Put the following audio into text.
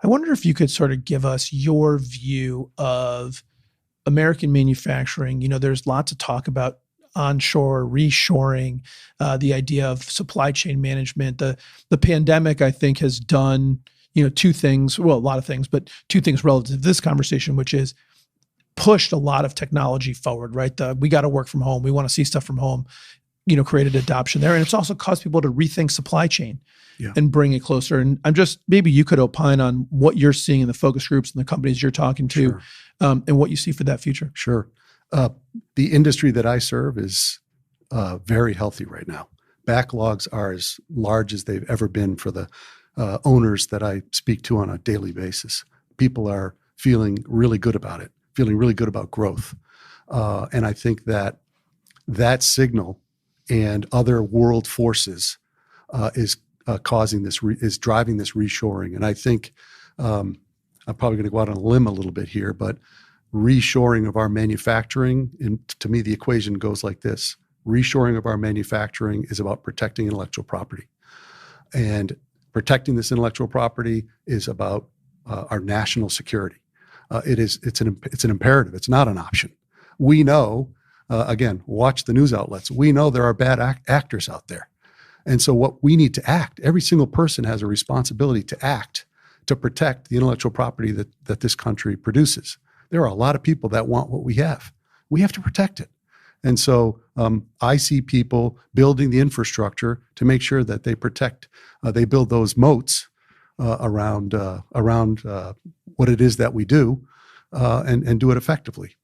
I wonder if you could sort of give us your view of American manufacturing. There's lots of talk about onshore, reshoring, the idea of supply chain management. The pandemic, I think, has done, two things, well, a lot of things, but two things relative to this conversation, which is pushed a lot of technology forward, right? We got to work from home. We want to see stuff from home, created adoption there. And it's also caused people to rethink supply chain and bring it closer. And maybe you could opine on what you're seeing in the focus groups and the companies you're talking to. Sure. And what you see for that future. Sure. The industry that I serve is very healthy right now. Backlogs are as large as they've ever been for the owners that I speak to on a daily basis. People are feeling really good about it, feeling really good about growth. And I think that signal and other world forces is causing this, is driving this reshoring. And I think I'm probably going to go out on a limb a little bit here, but reshoring of our manufacturing, and to me, the equation goes like this. Reshoring of our manufacturing is about protecting intellectual property. And protecting this intellectual property is about our national security. It's an imperative. It's not an option. We know, again, watch the news outlets. We know there are bad actors out there. And so what we need to act, every single person has a responsibility to act to protect the intellectual property that this country produces. There are a lot of people that want what we have. We have to protect it. And so I see people building the infrastructure to make sure that they protect, they build those moats around what it is that we do and do it effectively.